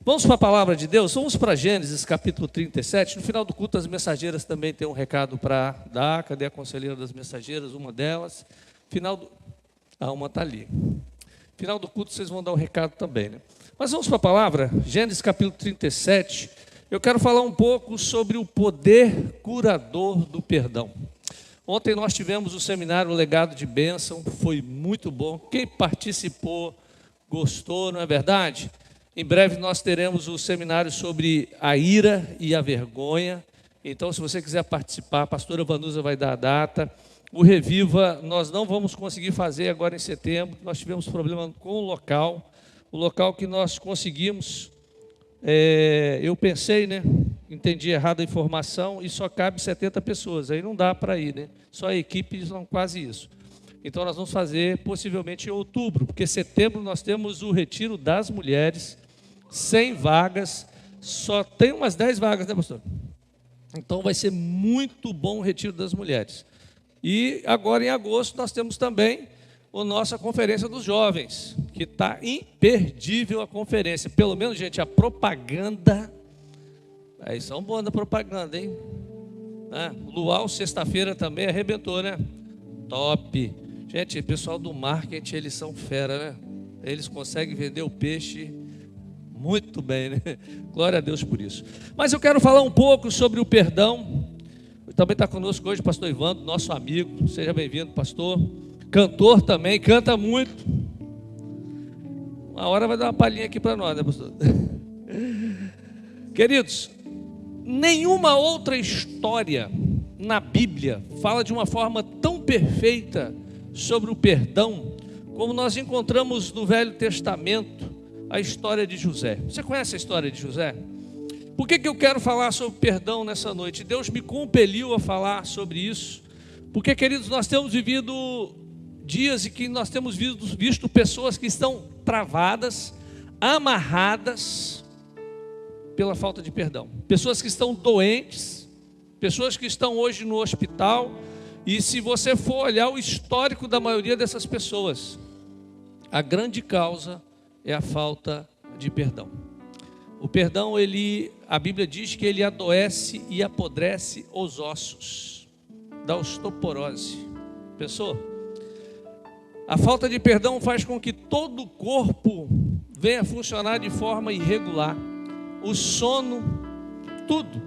Vamos para a palavra de Deus? Vamos para Gênesis capítulo 37. No final do culto as mensageiras também têm um recado para dar. Cadê a conselheira das mensageiras? Uma delas. Uma está ali. Final do culto vocês vão dar um recado também, né? Mas vamos para a palavra, Gênesis capítulo 37. Eu quero falar um pouco sobre o poder curador do perdão. Ontem nós tivemos o seminário Legado de Bênção, foi muito bom. Quem participou, gostou, não é verdade? Em breve nós teremos o seminário sobre a ira e a vergonha. Então, se você quiser participar, a pastora Vanusa vai dar a data. O Reviva, nós não vamos conseguir fazer agora em setembro. Nós tivemos problema com o local. O local que nós conseguimos, eu pensei, né? Entendi errado a informação e só cabe 70 pessoas. Aí não dá para ir, né? Só a equipe são quase isso. Então nós vamos fazer possivelmente em outubro, porque em setembro nós temos o retiro das mulheres, 100 vagas, só tem umas 10 vagas, né, pastor? Então vai ser muito bom o retiro das mulheres. E agora em agosto nós temos também a nossa conferência dos jovens, que está imperdível a conferência. Pelo menos, gente, a propaganda, aí são bons da propaganda, hein? Luau, sexta-feira também arrebentou, né? Top. Gente, o pessoal do marketing, eles são fera, né? Eles conseguem vender o peixe muito bem, né? Glória a Deus por isso. Mas eu quero falar um pouco sobre o perdão. Também está conosco hoje o pastor Ivandro, nosso amigo. Seja bem-vindo, pastor. Cantor também, canta muito. Uma hora vai dar uma palhinha aqui para nós, né, pastor? Queridos, nenhuma outra história na Bíblia fala de uma forma tão perfeita sobre o perdão como nós encontramos no Velho Testamento a história de José. Você conhece a história de José? Por que eu quero falar sobre perdão nessa noite? Deus me compeliu a falar sobre isso, porque, queridos, nós temos vivido dias em que nós temos visto pessoas que estão travadas, amarradas pela falta de perdão. Pessoas que estão doentes, pessoas que estão hoje no hospital, e se você for olhar o histórico da maioria dessas pessoas, a grande causa é a falta de perdão. O perdão, a Bíblia diz que ele adoece e apodrece os ossos, dá osteoporose. Pensou? A falta de perdão faz com que todo o corpo venha a funcionar de forma irregular, o sono, tudo.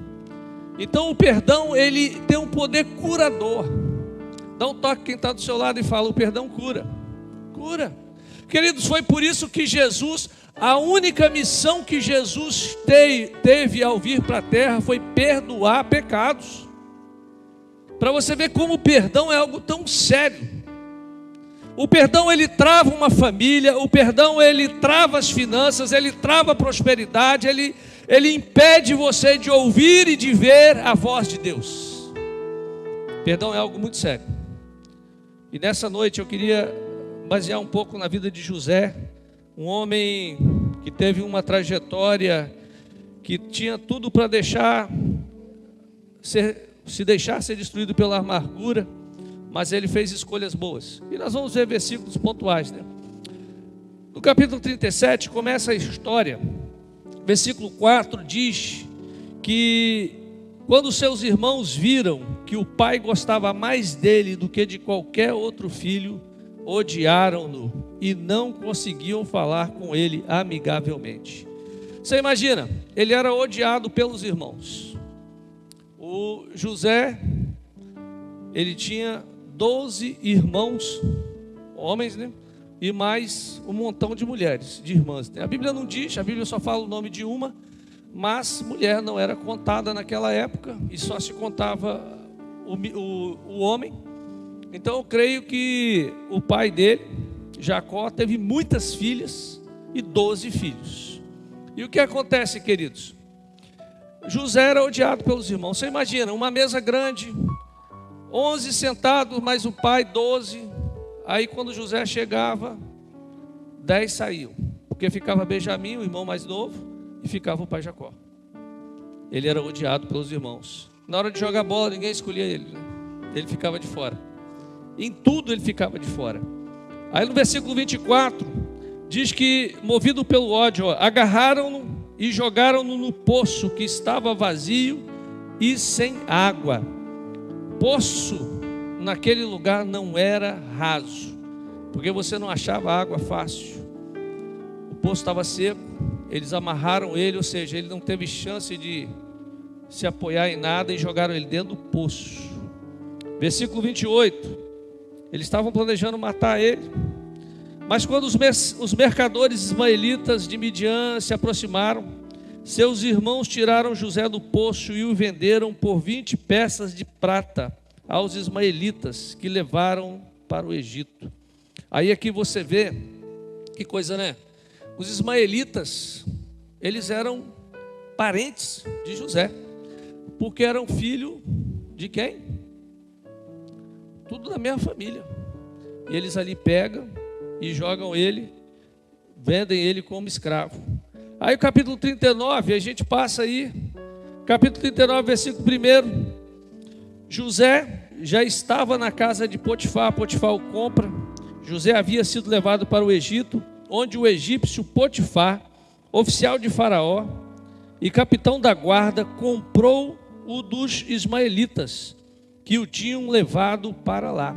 Então o perdão, ele tem um poder curador. Dá um toque quem está do seu lado e fala: o perdão cura. Cura. Queridos, foi por isso que Jesus, a única missão que Jesus teve ao vir para a terra foi perdoar pecados. Para você ver como o perdão é algo tão sério. O perdão, ele trava uma família, o perdão, ele trava as finanças, ele trava a prosperidade, ele impede você de ouvir e de ver a voz de Deus. Perdão é algo muito sério. E nessa noite eu queria basear um pouco na vida de José, um homem que teve uma trajetória que tinha tudo para se deixar ser destruído pela amargura, mas ele fez escolhas boas. E nós vamos ver versículos pontuais, né? No capítulo 37 começa a história. Versículo 4 diz que quando seus irmãos viram que o pai gostava mais dele do que de qualquer outro filho, odiaram-no e não conseguiam falar com ele amigavelmente. Você imagina, ele era odiado pelos irmãos. O José, ele tinha 12 irmãos, homens, né? E mais um montão de mulheres, de irmãs. A Bíblia não diz, a Bíblia só fala o nome de uma, mas mulher não era contada naquela época e só se contava o homem. Então eu creio que o pai dele, Jacó, teve muitas filhas e 12 filhos. E o que acontece, queridos? José era odiado pelos irmãos. Você imagina, uma mesa grande, 11 sentados, mais o pai, 12. Aí quando José chegava, 10 saíam, porque ficava Benjamim, o irmão mais novo, e ficava o pai Jacó. Ele era odiado pelos irmãos. Na hora de jogar bola, ninguém escolhia ele, né? Ele ficava de fora. Em tudo ele ficava de fora. Aí no versículo 24 diz que, movido pelo ódio, agarraram-no e jogaram-no no poço que estava vazio e sem água. Poço naquele lugar não era raso, porque você não achava água fácil. O poço estava seco, eles amarraram ele, ou seja, ele não teve chance de se apoiar em nada e jogaram ele dentro do poço. Versículo 28, eles estavam planejando matar ele, mas quando os mercadores ismaelitas de Midian se aproximaram, seus irmãos tiraram José do poço e o venderam por 20 peças de prata aos ismaelitas, que levaram para o Egito. Aí aqui você vê, que coisa, né? Os ismaelitas, eles eram parentes de José, porque eram filho de quem? Tudo da mesma família. E eles ali pegam e jogam ele, vendem ele como escravo. Aí o capítulo 39, a gente passa aí, capítulo 39, versículo 1. José já estava na casa de Potifar, Potifar o compra. José havia sido levado para o Egito, onde o egípcio Potifar, oficial de Faraó e capitão da guarda, comprou o dos ismaelitas, que o tinham levado para lá.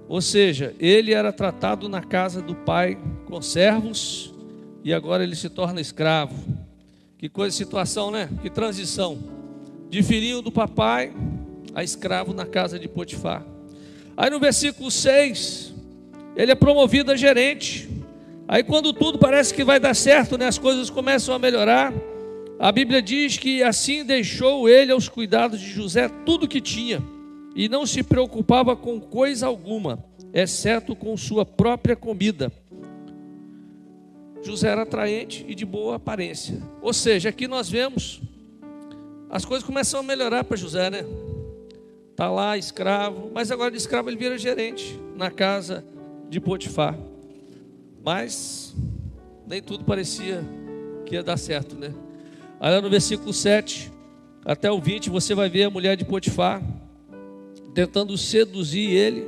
Ou seja, ele era tratado na casa do pai com servos e agora ele se torna escravo. Que coisa, situação, né? Que transição. De filhinho do papai a escravo na casa de Potifar. Aí no versículo 6, ele é promovido a gerente. Aí quando tudo parece que vai dar certo, né? As coisas começam a melhorar. A Bíblia diz que assim deixou ele aos cuidados de José tudo que tinha, e não se preocupava com coisa alguma, exceto com sua própria comida. José era atraente e de boa aparência. Ou seja, aqui nós vemos, as coisas começam a melhorar para José, né? Está lá escravo, mas agora de escravo ele vira gerente na casa de Potifar. Mas nem tudo parecia que ia dar certo, né? Aí no versículo 7 até o 20, você vai ver a mulher de Potifar tentando seduzir ele,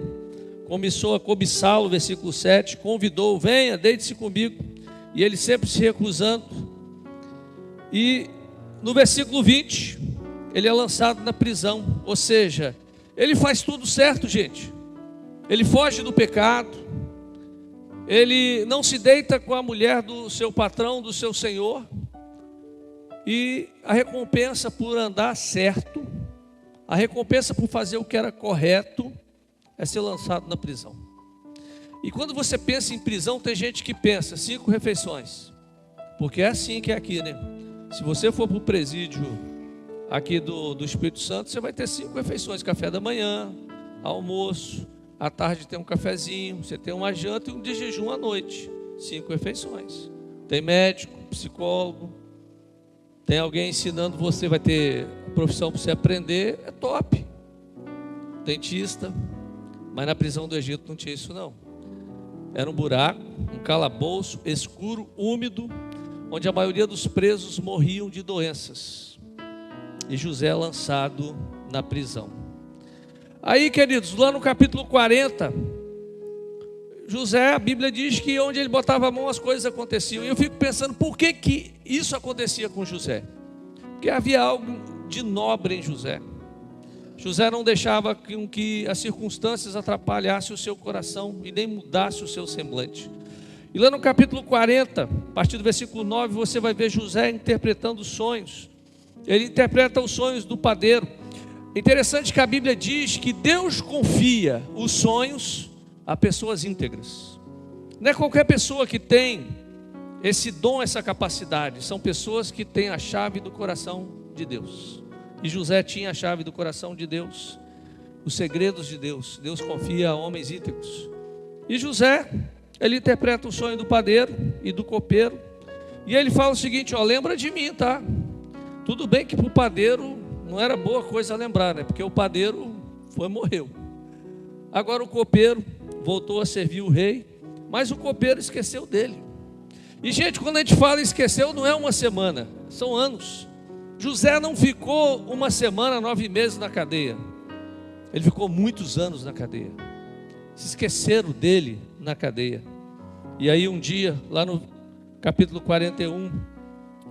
começou a cobiçá-lo, versículo 7, convidou, venha, deite-se comigo, e ele sempre se recusando. E no versículo 20, ele é lançado na prisão, ou seja, ele faz tudo certo, gente. Ele foge do pecado, ele não se deita com a mulher do seu patrão, do seu senhor, e a recompensa por andar certo, a recompensa por fazer o que era correto, é ser lançado na prisão. E quando você pensa em prisão, tem gente que pensa 5 refeições, porque é assim que é aqui, né? Se você for para o presídio aqui do Espírito Santo, você vai ter 5 refeições: café da manhã, almoço, à tarde tem um cafezinho, você tem uma janta e um de jejum à noite. 5 refeições. Tem médico, psicólogo, tem alguém ensinando você, vai ter profissão para você aprender, é top. Dentista, mas na prisão do Egito não tinha isso não. Era um buraco, um calabouço escuro, úmido, onde a maioria dos presos morriam de doenças. E José é lançado na prisão. Aí, queridos, lá no capítulo 40, José, a Bíblia diz que onde ele botava a mão as coisas aconteciam. E eu fico pensando, por que isso acontecia com José? Porque havia algo de nobre em José. José não deixava que as circunstâncias atrapalhassem o seu coração e nem mudasse o seu semblante. E lá no capítulo 40, a partir do versículo 9, você vai ver José interpretando sonhos. Ele interpreta os sonhos do padeiro. Interessante que a Bíblia diz que Deus confia os sonhos a pessoas íntegras. Não é qualquer pessoa que tem esse dom, essa capacidade. São pessoas que têm a chave do coração de Deus. E José tinha a chave do coração de Deus, os segredos de Deus. Deus confia a homens íntegros. E José, ele interpreta o sonho do padeiro e do copeiro. E ele fala o seguinte, lembra de mim, tá? Tudo bem que para o padeiro não era boa coisa lembrar, né? Porque o padeiro morreu. Agora o copeiro voltou a servir o rei, mas o copeiro esqueceu dele. E gente, quando a gente fala esqueceu, não é uma semana, são anos. José não ficou uma semana, 9 meses na cadeia. Ele ficou muitos anos na cadeia. Se esqueceram dele na cadeia. E aí um dia, lá no capítulo 41,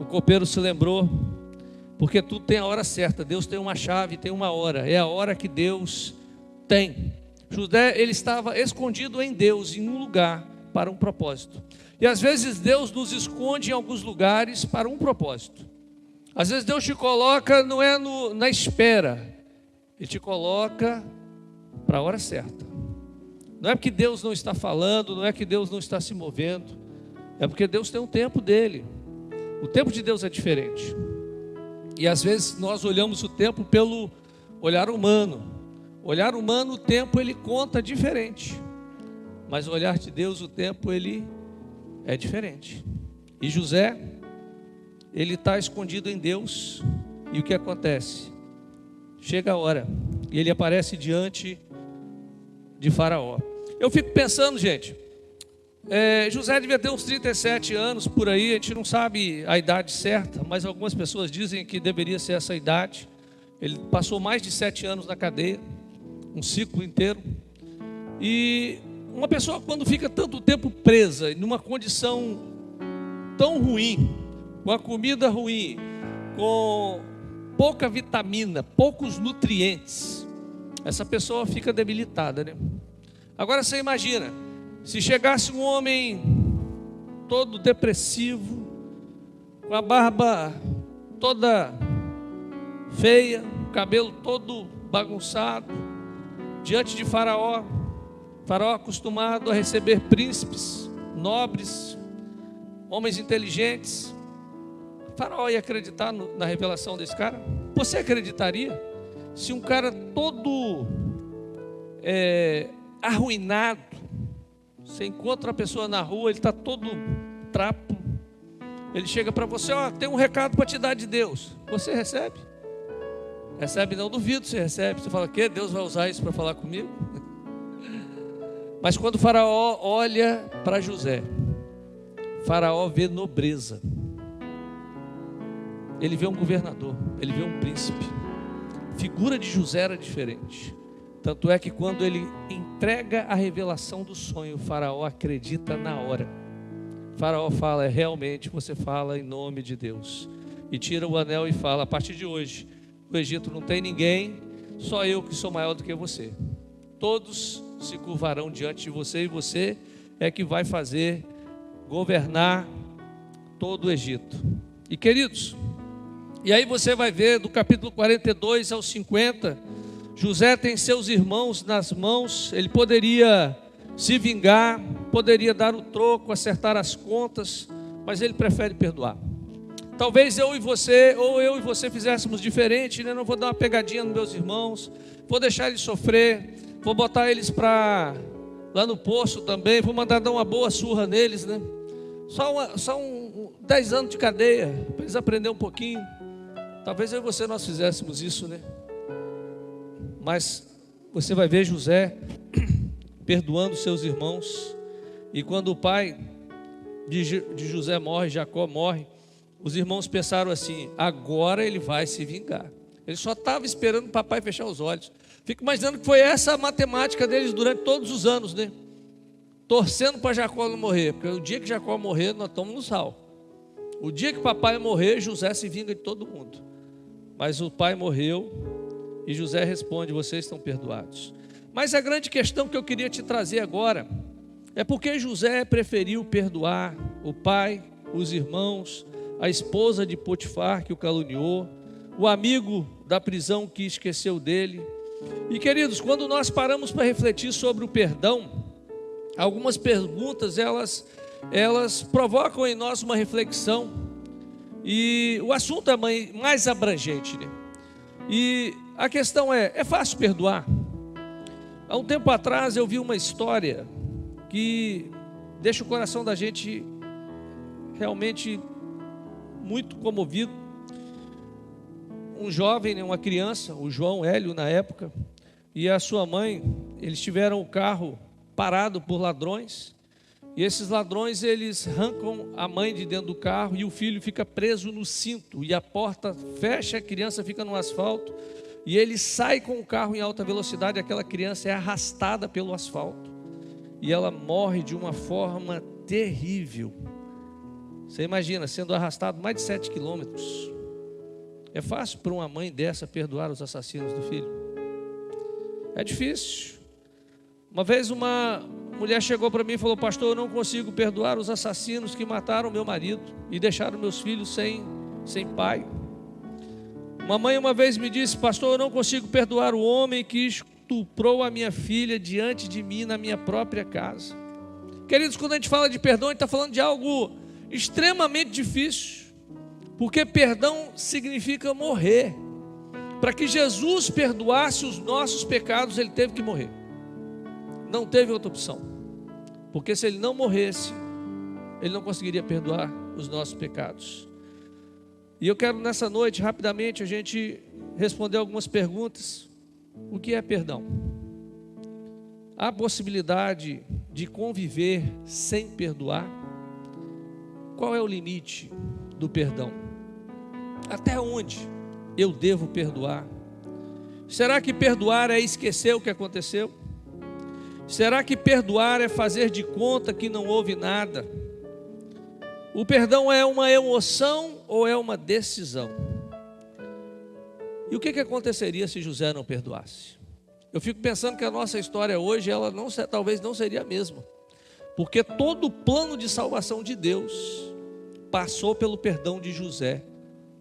O copeiro se lembrou, porque tudo tem a hora certa. Deus tem uma chave, tem uma hora. É a hora que Deus tem. José, ele estava escondido em Deus, em um lugar, para um propósito. E às vezes Deus nos esconde em alguns lugares para um propósito. Às vezes Deus te coloca, não é na espera, Ele te coloca para a hora certa. Não é porque Deus não está falando, não é que Deus não está se movendo, é porque Deus tem um tempo dele. O tempo de Deus é diferente. E às vezes nós olhamos o tempo pelo olhar humano. Olhar humano, o tempo ele conta diferente. Mas o olhar de Deus, o tempo ele é diferente. E José, ele está escondido em Deus. E o que acontece? Chega a hora e ele aparece diante de Faraó. Eu fico pensando, gente, José devia ter uns 37 anos por aí, a gente não sabe a idade certa, mas algumas pessoas dizem que deveria ser essa idade. Ele passou mais de 7 anos na cadeia, um ciclo inteiro. E uma pessoa, quando fica tanto tempo presa, numa condição tão ruim, com a comida ruim, com pouca vitamina, poucos nutrientes, essa pessoa fica debilitada, né? Agora você imagina, se chegasse um homem todo depressivo, com a barba toda feia, o cabelo todo bagunçado, diante de Faraó. Faraó acostumado a receber príncipes, nobres, homens inteligentes. Faraó ia acreditar na revelação desse cara? Você acreditaria? Se um cara todo arruinado, você encontra a pessoa na rua, ele está todo trapo, ele chega para você, tem um recado para te dar de Deus. Você recebe? Recebe? Não duvido, você recebe. Você fala, o quê? Deus vai usar isso para falar comigo? Mas quando Faraó olha para José, Faraó vê nobreza. Ele vê um governador, ele vê um príncipe. A figura de José era diferente. Tanto é que quando ele entrega a revelação do sonho, Faraó acredita na hora. Faraó fala, realmente você fala em nome de Deus. E tira o anel e fala, a partir de hoje, no Egito não tem ninguém, só eu que sou maior do que você. Todos se curvarão diante de você e você é que vai fazer governar todo o Egito. E queridos, e aí você vai ver do capítulo 42 ao 50, José tem seus irmãos nas mãos, ele poderia se vingar, poderia dar o troco, acertar as contas, mas ele prefere perdoar. Talvez eu e você fizéssemos diferente, né? Não vou dar uma pegadinha nos meus irmãos, vou deixar eles sofrer, vou botar eles lá no poço também, vou mandar dar uma boa surra neles, né? Só 10 anos de cadeia, para eles aprenderem um pouquinho. Talvez eu e você nós fizéssemos isso, né? Mas você vai ver José perdoando seus irmãos. E quando o pai de José morre, Jacó morre, os irmãos pensaram assim, agora ele vai se vingar. Ele só estava esperando o papai fechar os olhos. Fico imaginando que foi essa a matemática deles durante todos os anos, né? Torcendo para Jacó não morrer, porque o dia que Jacó morrer, nós estamos no sal. O dia que papai morrer, José se vinga de todo mundo. Mas o pai morreu e José responde, vocês estão perdoados. Mas a grande questão que eu queria te trazer agora é porque José preferiu perdoar o pai, os irmãos, a esposa de Potifar que o caluniou, o amigo da prisão que esqueceu dele. E queridos, quando nós paramos para refletir sobre o perdão, algumas perguntas elas provocam em nós uma reflexão. E o assunto é mais abrangente, né? E a questão é fácil perdoar? Há um tempo atrás eu vi uma história que deixa o coração da gente realmente muito comovido. Um jovem, né, uma criança, o João Hélio na época, e a sua mãe, eles tiveram o carro parado por ladrões, e esses ladrões eles arrancam a mãe de dentro do carro e o filho fica preso no cinto, e a porta fecha, a criança fica no asfalto, e ele sai com o carro em alta velocidade, aquela criança é arrastada pelo asfalto, e ela morre de uma forma terrível. Você imagina, sendo arrastado mais de 7 quilômetros. É fácil para uma mãe dessa perdoar os assassinos do filho? É difícil. Uma vez uma mulher chegou para mim e falou: pastor, eu não consigo perdoar os assassinos que mataram meu marido e deixaram meus filhos sem pai. Uma mãe uma vez me disse: pastor, eu não consigo perdoar o homem que estuprou a minha filha diante de mim na minha própria casa. Queridos, quando a gente fala de perdão, a gente está falando de algo extremamente difícil, porque perdão significa morrer. Para que Jesus perdoasse os nossos pecados, ele teve que morrer. Não teve outra opção, porque se ele não morresse, ele não conseguiria perdoar os nossos pecados. E eu quero nessa noite, rapidamente, a gente responder algumas perguntas. O que é perdão? Há possibilidade de conviver sem perdoar? Qual é o limite do perdão? Até onde eu devo perdoar? Será que perdoar é esquecer o que aconteceu? Será que perdoar é fazer de conta que não houve nada? O perdão é uma emoção ou é uma decisão? E o que aconteceria se José não perdoasse? Eu fico pensando que a nossa história hoje, ela talvez não seria a mesma, porque todo o plano de salvação de Deus passou pelo perdão de José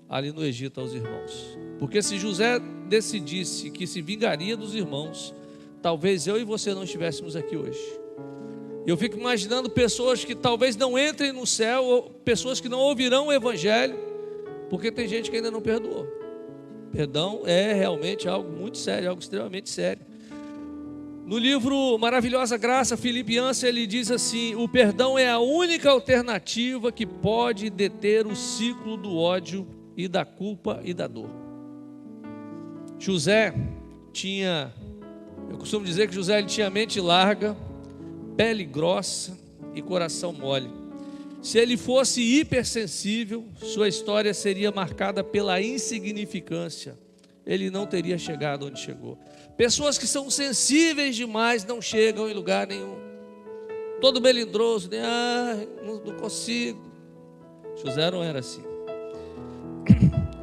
ali no Egito aos irmãos. Porque se José decidisse que se vingaria dos irmãos, talvez eu e você não estivéssemos aqui hoje. Eu fico imaginando pessoas que talvez não entrem no céu, ou pessoas que não ouvirão o evangelho, porque tem gente que ainda não perdoou. Perdão é realmente algo muito sério, algo extremamente sério. No livro Maravilhosa Graça, Philip Yancey, ele diz assim: o perdão é a única alternativa que pode deter o ciclo do ódio e da culpa e da dor. José tinha, eu costumo dizer que José ele tinha mente larga, pele grossa e coração mole. Se ele fosse hipersensível, sua história seria marcada pela insignificância. Ele não teria chegado onde chegou. Pessoas que são sensíveis demais não chegam em lugar nenhum. Todo melindroso, não consigo. José não era assim.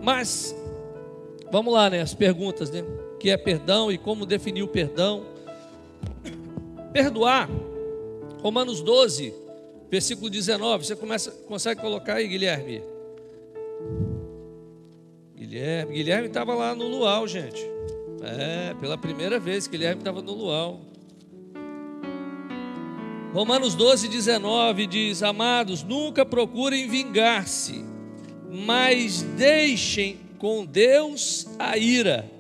Mas, vamos lá, as perguntas, O que é perdão e como definir o perdão? Perdoar, Romanos 12, versículo 19, você consegue colocar aí, Guilherme? Guilherme estava lá no luau, gente. Pela primeira vez Guilherme estava no luau. Romanos 12, 19 diz: amados, nunca procurem vingar-se, mas deixem com Deus a ira,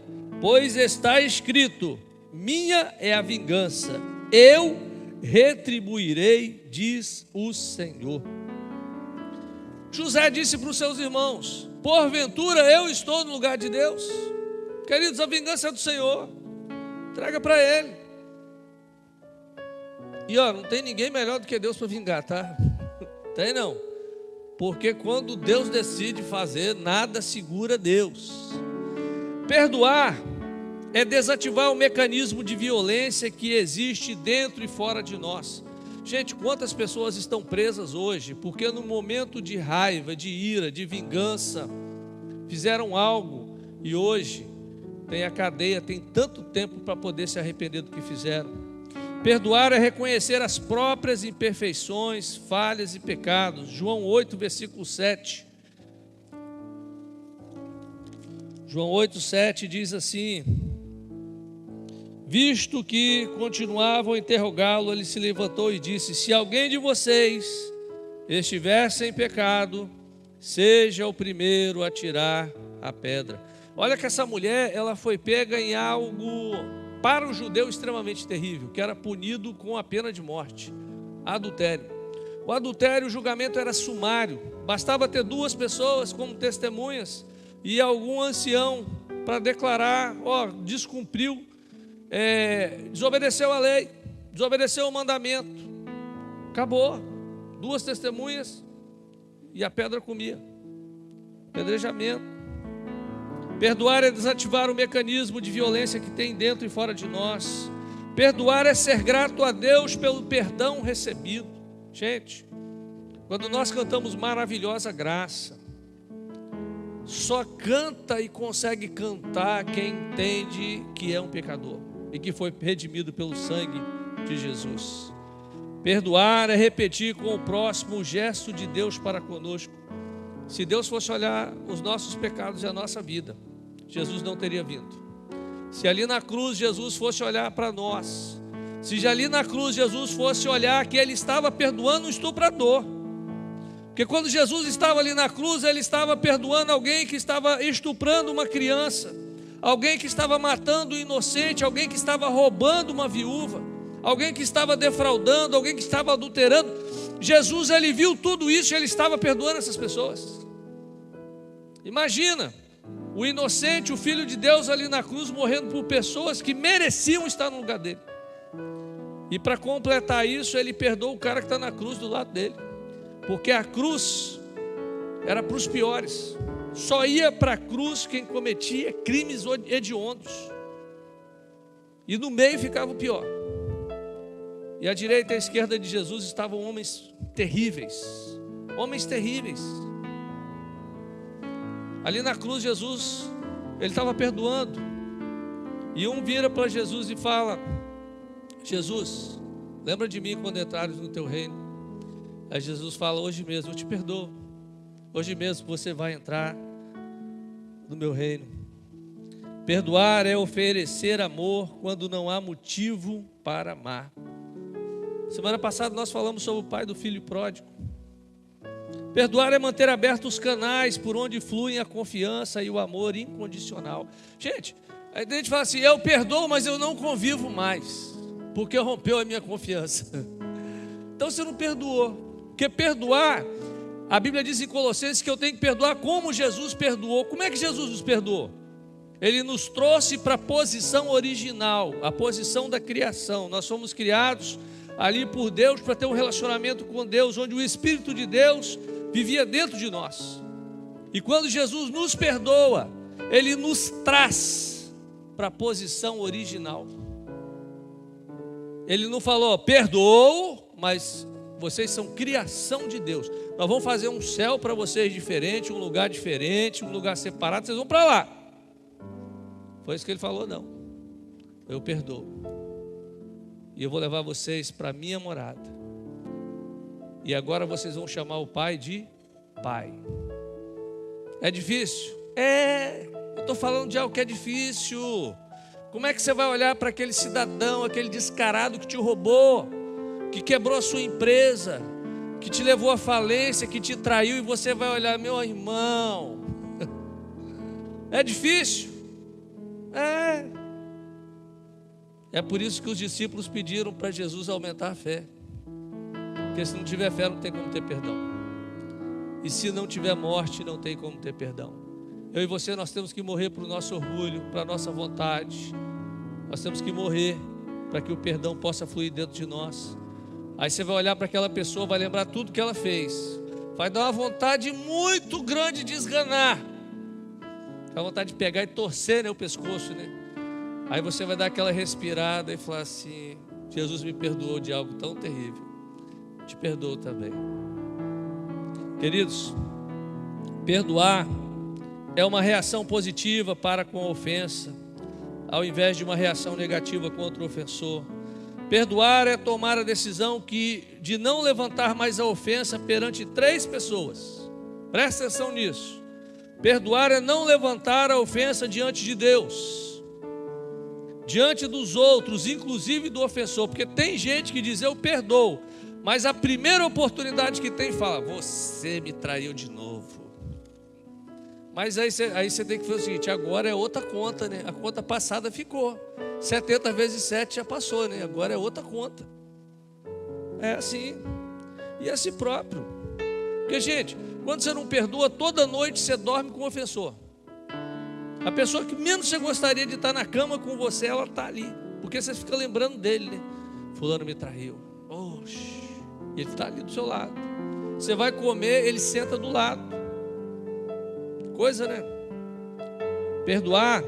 pois está escrito: minha é a vingança, eu retribuirei, diz o Senhor. José disse para os seus irmãos: porventura eu estou no lugar de Deus? Queridos, a vingança é do Senhor, traga para Ele. E não tem ninguém melhor do que Deus para vingar, tá? Tem não, porque quando Deus decide fazer, nada segura Deus. Perdoar é desativar o mecanismo de violência que existe dentro e fora de nós. Gente, quantas pessoas estão presas hoje porque no momento de raiva, de ira, de vingança, fizeram algo e hoje tem a cadeia, tem tanto tempo para poder se arrepender do que fizeram. Perdoar é reconhecer as próprias imperfeições, falhas e pecados. João 8, versículo 7. João 8, 7 diz assim: visto que continuavam a interrogá-lo, ele se levantou e disse: se alguém de vocês estiver sem pecado, seja o primeiro a tirar a pedra. Olha que essa mulher, ela foi pega em algo, para o judeu, extremamente terrível, que era punido com a pena de morte: adultério. O adultério, o julgamento era sumário, bastava ter 2 pessoas como testemunhas e algum ancião para declarar: descumpriu, desobedeceu a lei, desobedeceu o mandamento. Acabou, 2 testemunhas e a pedra comia. Apedrejamento. Perdoar é desativar o mecanismo de violência que tem dentro e fora de nós. Perdoar é ser grato a Deus pelo perdão recebido. Gente, Quando nós cantamos Maravilhosa Graça, só canta e consegue cantar quem entende que é um pecador e que foi redimido pelo sangue de Jesus. Perdoar é repetir com o próximo o gesto de Deus para conosco. Se Deus fosse olhar os nossos pecados e a nossa vida, Jesus não teria vindo. Se ali na cruz Jesus fosse olhar para nós, se ali na cruz Jesus fosse olhar que Ele estava perdoando um estuprador, porque quando Jesus estava ali na cruz, Ele estava perdoando alguém que estava estuprando uma criança, alguém que estava matando um inocente, alguém que estava roubando uma viúva, alguém que estava defraudando, alguém que estava adulterando. Jesus, Ele viu tudo isso e Ele estava perdoando essas pessoas. Imagina, o inocente, o Filho de Deus ali na cruz, morrendo por pessoas que mereciam estar no lugar dele. E para completar isso, Ele perdoa o cara que está na cruz do lado dele, porque a cruz era para os piores. Só ia para a cruz quem cometia crimes hediondos, e no meio ficava o pior. E à direita e à esquerda de Jesus estavam homens terríveis. Homens terríveis. Ali na cruz Jesus, Ele estava perdoando. E um vira para Jesus e fala: Jesus, lembra de mim quando entrares no teu reino. Aí Jesus fala: hoje mesmo eu te perdoo. Hoje mesmo você vai entrar no meu reino. Perdoar é oferecer amor quando não há motivo para amar. Semana passada nós falamos sobre o pai do filho pródigo. Perdoar é manter abertos os canais por onde fluem a confiança e o amor incondicional. Gente, aí a gente fala assim: eu perdoo, mas eu não convivo mais, porque rompeu a minha confiança. Então você não perdoou. Porque perdoar, a Bíblia diz em Colossenses que eu tenho que perdoar como Jesus perdoou. Como é que Jesus nos perdoou? Ele nos trouxe para a posição original, a posição da criação. Nós fomos criados ali por Deus para ter um relacionamento com Deus, onde o Espírito de Deus vivia dentro de nós. E quando Jesus nos perdoa, Ele nos traz para a posição original. Ele não falou: perdoou, mas vocês são criação de Deus. Nós vamos fazer um céu para vocês diferente, um lugar diferente, um lugar separado, vocês vão para lá. Foi isso que Ele falou? Não. Eu perdoo. E eu vou levar vocês para a minha morada. E agora vocês vão chamar o Pai de Pai. É difícil? Eu estou falando de algo que é difícil. Como é que você vai olhar para aquele cidadão, aquele descarado que te roubou, que quebrou a sua empresa, que te levou à falência, que te traiu, e você vai olhar: meu irmão? É difícil? É por isso que os discípulos pediram para Jesus aumentar a fé. Porque se não tiver fé, não tem como ter perdão. E se não tiver morte, não tem como ter perdão. Eu e você, nós temos que morrer para o nosso orgulho, para a nossa vontade. Nós temos que morrer para que o perdão possa fluir dentro de nós. Aí você vai olhar para aquela pessoa, vai lembrar tudo que ela fez. Vai dar uma vontade muito grande de esganar. Dá vontade de pegar e torcer, o pescoço, Aí você vai dar aquela respirada e falar assim: Jesus me perdoou de algo tão terrível, te perdoo também. Queridos, perdoar é uma reação positiva para com a ofensa, ao invés de uma reação negativa contra o ofensor. Perdoar é tomar a decisão de não levantar mais a ofensa perante 3 pessoas. Presta atenção nisso. Perdoar é não levantar a ofensa diante de Deus, diante dos outros, inclusive do ofensor. Porque tem gente que diz: eu perdoo, mas a primeira oportunidade que tem fala: você me traiu de novo. Mas aí você tem que fazer o seguinte: agora é outra conta, A conta passada ficou 70 vezes 7 já passou, Agora é outra conta. É assim. E é assim próprio. Porque, gente, quando você não perdoa, toda noite você dorme com o ofensor. A pessoa que menos você gostaria de estar na cama com você, ela está ali, porque você fica lembrando dele, Fulano me traiu. Oxe. Ele está ali do seu lado. Você vai comer, ele senta do lado. Coisa, Perdoar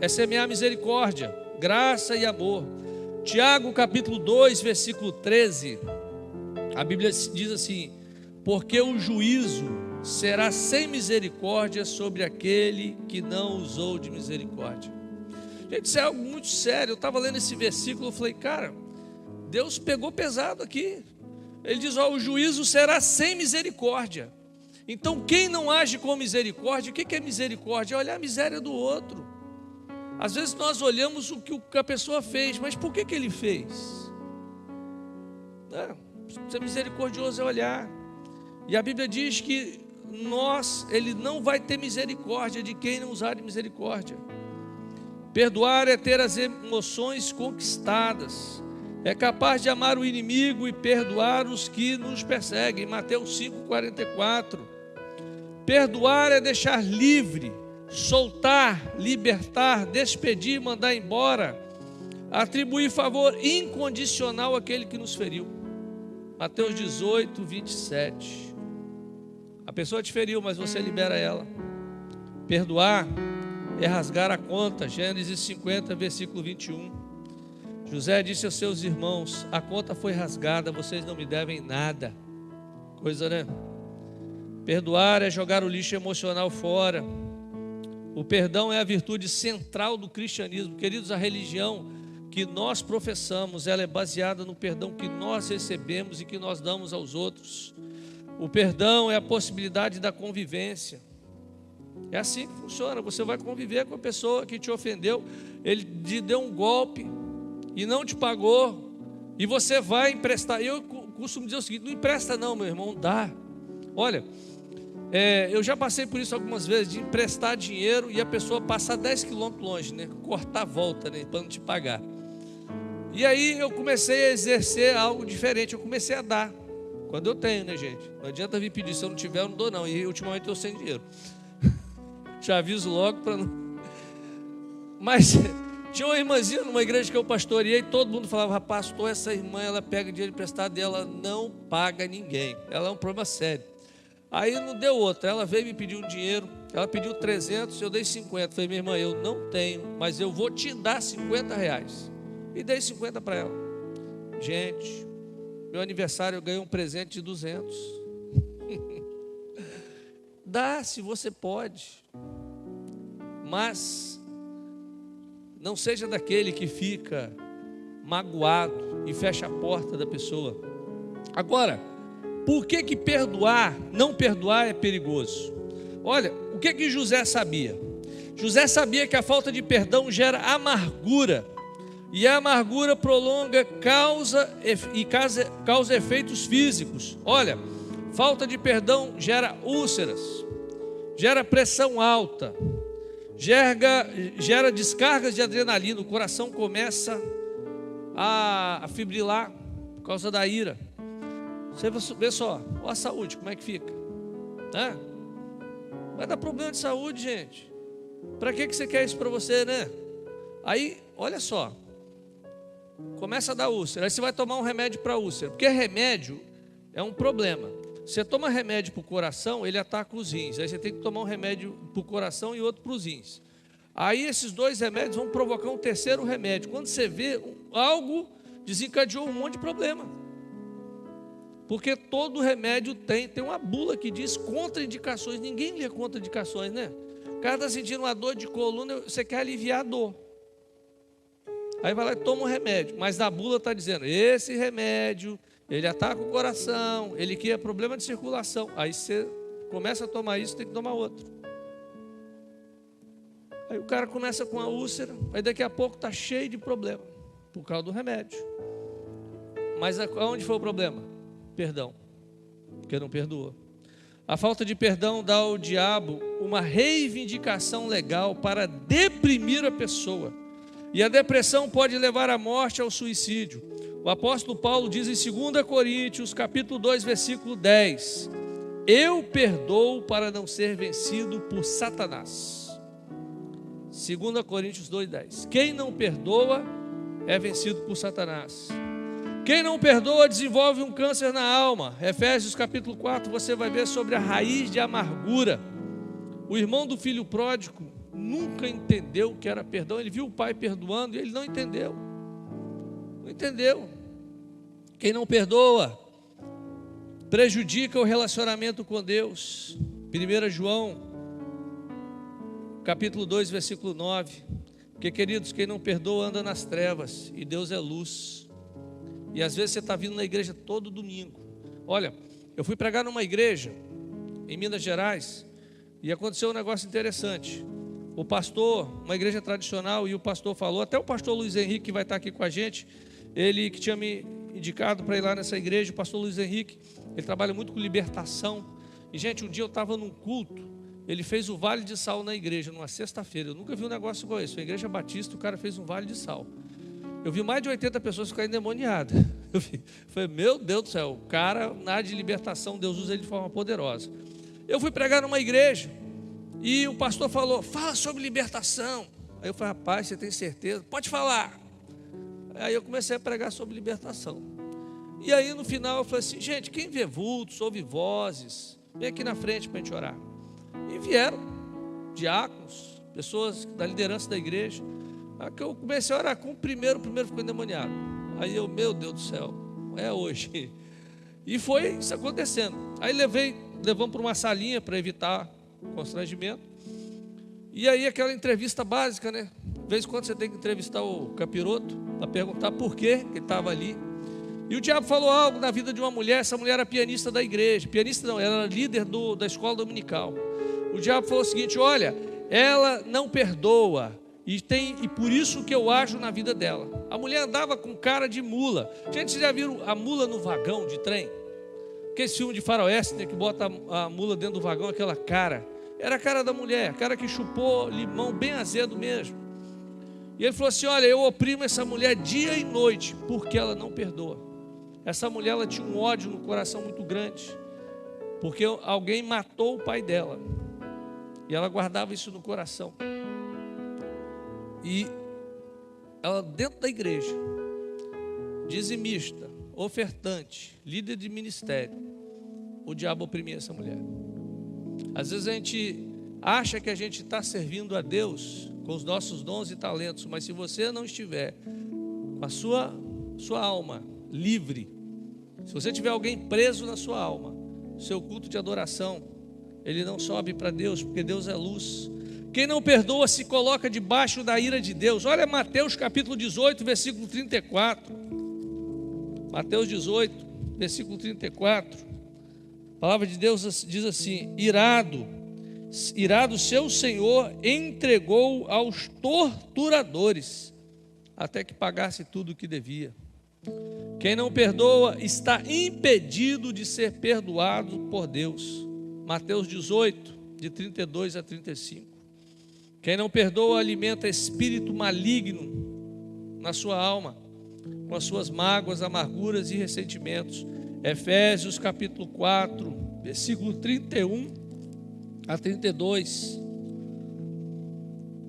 é semear misericórdia, graça e amor. Tiago capítulo 2, versículo 13. A Bíblia diz assim: porque o juízo será sem misericórdia sobre aquele que não usou de misericórdia. Gente, isso é algo muito sério. Eu estava lendo esse versículo, eu falei, cara, Deus pegou pesado aqui. Ele diz, o juízo será sem misericórdia. Então quem não age com misericórdia, o que é misericórdia? É olhar a miséria do outro. Às vezes nós olhamos o que a pessoa fez, mas por que ele fez? Ser misericordioso é olhar. E a Bíblia diz que Ele não vai ter misericórdia de quem não usar de misericórdia. Perdoar é ter as emoções conquistadas. É capaz de amar o inimigo e perdoar os que nos perseguem. Mateus 5,44. Perdoar é deixar livre, soltar, libertar, despedir, mandar embora, atribuir favor incondicional àquele que nos feriu. Mateus 18, 27. A pessoa te feriu, mas você libera ela. Perdoar é rasgar a conta. Gênesis 50, versículo 21. José disse aos seus irmãos: a conta foi rasgada, vocês não me devem nada. Coisa, né? Perdoar é jogar o lixo emocional fora. O perdão é a virtude central do cristianismo. Queridos, a religião que nós professamos, ela é baseada no perdão que nós recebemos e que nós damos aos outros. O perdão é a possibilidade da convivência. É assim que funciona. Você vai conviver com a pessoa que te ofendeu, ele te deu um golpe e não te pagou, e você vai emprestar. Eu costumo dizer o seguinte: não empresta não, meu irmão, dá. Olha, eu já passei por isso algumas vezes, de emprestar dinheiro e a pessoa passar 10 quilômetros longe, né? Cortar a volta, né? Para não te pagar. E aí eu comecei a exercer algo diferente, eu comecei a dar. Quando eu tenho, né, gente? Não adianta vir pedir, se eu não tiver, eu não dou não. E ultimamente eu sem dinheiro. Já aviso logo para não... Mas tinha uma irmãzinha numa igreja que eu pastoreei, todo mundo falava: pastor, essa irmã, ela pega dinheiro emprestado e ela não paga ninguém. Ela é um problema sério. Aí não deu outra, ela veio me pedir um dinheiro, ela pediu 300, eu dei 50. Falei: minha irmã, eu não tenho, mas eu vou te dar 50 reais. E dei 50 para ela. Gente, meu aniversário eu ganhei um presente de 200. Dá se você pode, mas não seja daquele que fica magoado e fecha a porta da pessoa. Agora, por que perdoar, não perdoar é perigoso? Olha, o que José sabia? José sabia que a falta de perdão gera amargura, e a amargura prolonga, causa efeitos físicos. Olha, falta de perdão gera úlceras, gera pressão alta, gera descargas de adrenalina, o coração começa a fibrilar por causa da ira. Você vê só, olha a saúde, como é que fica? Vai dar problema de saúde, gente. Para que você quer isso para você, né? Aí, olha só, começa a dar úlcera. Aí você vai tomar um remédio para úlcera, porque remédio é um problema. Você toma remédio para o coração, ele ataca os rins. Aí você tem que tomar um remédio para o coração e outro para os rins. Aí esses dois remédios vão provocar um terceiro remédio. Quando você vê, algo desencadeou um monte de problema. Porque todo remédio tem uma bula que diz contraindicações. Ninguém lê contraindicações, né? O cara está sentindo uma dor de coluna, você quer aliviar a dor. Aí vai lá e toma um remédio. Mas na bula está dizendo: esse remédio, ele ataca o coração, ele cria problema de circulação. Aí você começa a tomar isso, tem que tomar outro. Aí o cara começa com a úlcera, aí daqui a pouco está cheio de problema, por causa do remédio. Mas onde foi o problema? Perdão, porque não perdoou. A falta de perdão dá ao diabo uma reivindicação legal para deprimir a pessoa. E a depressão pode levar à morte, ao suicídio. O apóstolo Paulo diz em 2 Coríntios, capítulo 2, versículo 10: eu perdoo para não ser vencido por Satanás. 2 Coríntios 2, 10. Quem não perdoa é vencido por Satanás. Quem não perdoa desenvolve um câncer na alma. Efésios capítulo 4, você vai ver sobre a raiz de amargura. O irmão do filho pródigo nunca entendeu o que era perdão. Ele viu o pai perdoando e ele não entendeu. Não entendeu. Quem não perdoa prejudica o relacionamento com Deus. 1 João, capítulo 2, versículo 9. Porque, queridos, quem não perdoa anda nas trevas, e Deus é luz. E às vezes você está vindo na igreja todo domingo. Olha, eu fui pregar numa igreja em Minas Gerais, e aconteceu um negócio interessante. O pastor, uma igreja tradicional, e o pastor falou, até o pastor Luiz Henrique, que vai estar aqui com a gente, ele que tinha me indicado para ir lá nessa igreja, o pastor Luiz Henrique, ele trabalha muito com libertação. E, gente, um dia eu estava num culto, ele fez o vale de sal na igreja, numa sexta-feira. Eu nunca vi um negócio igual esse. A igreja batista, o cara fez um vale de sal. Eu vi mais de 80 pessoas ficarem endemoniadas. Eu falei, meu Deus do céu, o cara, na área de libertação, Deus usa ele de forma poderosa. Eu fui pregar numa igreja, e o pastor falou, fala sobre libertação. Aí eu falei, rapaz, você tem certeza? Pode falar. Aí eu comecei a pregar sobre libertação. E aí no final eu falei assim, gente, quem vê vultos, ouve vozes, vem aqui na frente para a gente orar. E vieram diáconos, pessoas da liderança da igreja. Aí que eu comecei a orar com o primeiro ficou endemoniado. Aí eu, meu Deus do céu, é hoje. E foi isso acontecendo. Aí levamos para uma salinha para evitar constrangimento. E aí aquela entrevista básica, né? De vez em quando você tem que entrevistar o capiroto para perguntar por que ele estava ali. E o diabo falou algo na vida de uma mulher. Essa mulher era pianista da igreja. Pianista não, ela era líder da escola dominical. O diabo falou o seguinte, olha, ela não perdoa, e por isso que eu ajo na vida dela. A mulher andava com cara de mula. Gente, vocês já viram a mula no vagão de trem? Aquele filme de faroeste, né, que bota a mula dentro do vagão, aquela cara. Era a cara da mulher, a cara que chupou limão bem azedo mesmo. E ele falou assim, olha, eu oprimo essa mulher dia e noite, porque ela não perdoa. Essa mulher, ela tinha um ódio no coração muito grande, porque alguém matou o pai dela, e ela guardava isso no coração. E ela dentro da igreja, dizimista, ofertante, líder de ministério, o diabo oprimia essa mulher. Às vezes a gente acha que a gente está servindo a Deus com os nossos dons e talentos, mas se você não estiver com a sua alma livre, se você tiver alguém preso na sua alma, seu culto de adoração, ele não sobe para Deus, porque Deus é luz. Quem não perdoa se coloca debaixo da ira de Deus. Olha Mateus capítulo 18, versículo 34. Mateus 18, versículo 34. A palavra de Deus diz assim, irado seu Senhor entregou aos torturadores, até que pagasse tudo o que devia. Quem não perdoa está impedido de ser perdoado por Deus. Mateus 18, de 32 a 35. Quem não perdoa alimenta espírito maligno na sua alma, com as suas mágoas, amarguras e ressentimentos. Efésios capítulo 4, versículo 31 a 32.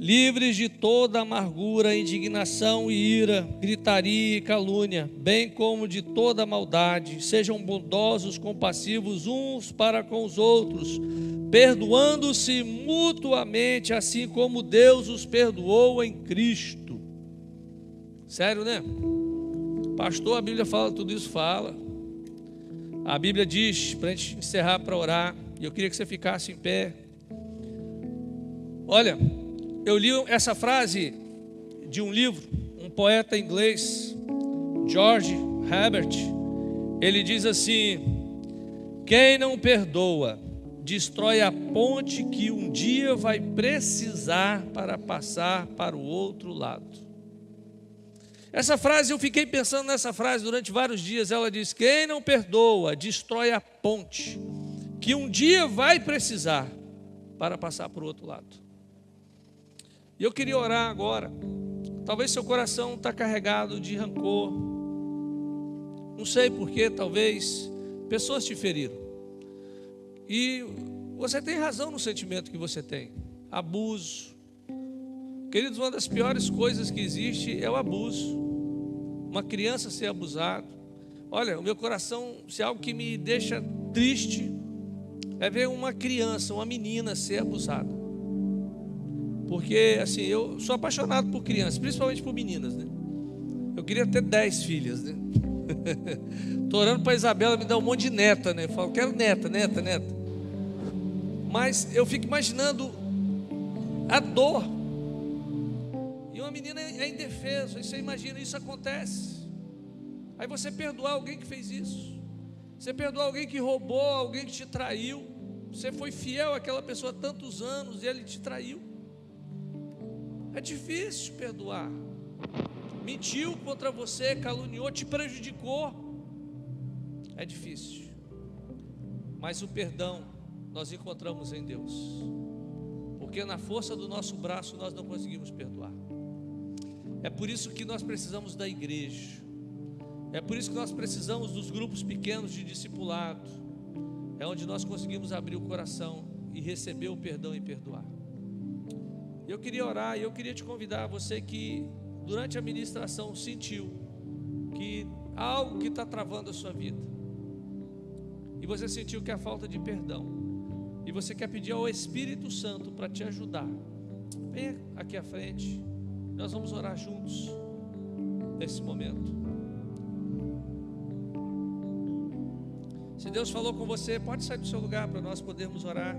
Livres de toda amargura, indignação e ira, gritaria e calúnia, bem como de toda maldade. Sejam bondosos, compassivos uns para com os outros, perdoando-se mutuamente, assim como Deus os perdoou em Cristo. Sério, né? Pastor, a Bíblia fala tudo isso? Fala. A Bíblia diz, para a gente encerrar para orar, e eu queria que você ficasse em pé. Olha, eu li essa frase de um livro, um poeta inglês, George Herbert. Ele diz assim: quem não perdoa destrói a ponte que um dia vai precisar para passar para o outro lado. Essa frase, eu fiquei pensando nessa frase durante vários dias. Ela diz: quem não perdoa destrói a ponte que um dia vai precisar para passar para o outro lado. E eu queria orar agora. Talvez seu coração está carregado de rancor, não sei porquê, talvez pessoas te feriram, e você tem razão no sentimento que você tem. Abuso, queridos, uma das piores coisas que existe é o abuso. Uma criança ser abusada. Olha, o meu coração, se é algo que me deixa triste, é ver uma criança, uma menina ser abusada. Porque assim, eu sou apaixonado por crianças, principalmente por meninas, né? Eu queria ter 10 filhas, né? Estou orando para a Isabela me dar um monte de neta, né? Eu falo, quero neta. Mas eu fico imaginando a dor. E uma menina é indefesa. Aí você imagina, isso acontece. Aí você perdoar alguém que fez isso. Você perdoar alguém que roubou, alguém que te traiu. Você foi fiel àquela pessoa há tantos anos e ele te traiu. É difícil perdoar. Mentiu contra você, caluniou, te prejudicou. É difícil. Mas o perdão nós encontramos em Deus. Porque na força do nosso braço nós não conseguimos perdoar. É por isso que nós precisamos da igreja. É por isso que nós precisamos dos grupos pequenos de discipulado. É onde nós conseguimos abrir o coração e receber o perdão e perdoar. Eu queria orar e eu queria te convidar, você que durante a ministração sentiu que há algo que está travando a sua vida, e você sentiu que é a falta de perdão, e você quer pedir ao Espírito Santo para te ajudar, venha aqui à frente, nós vamos orar juntos nesse momento. Se Deus falou com você, pode sair do seu lugar para nós podermos orar.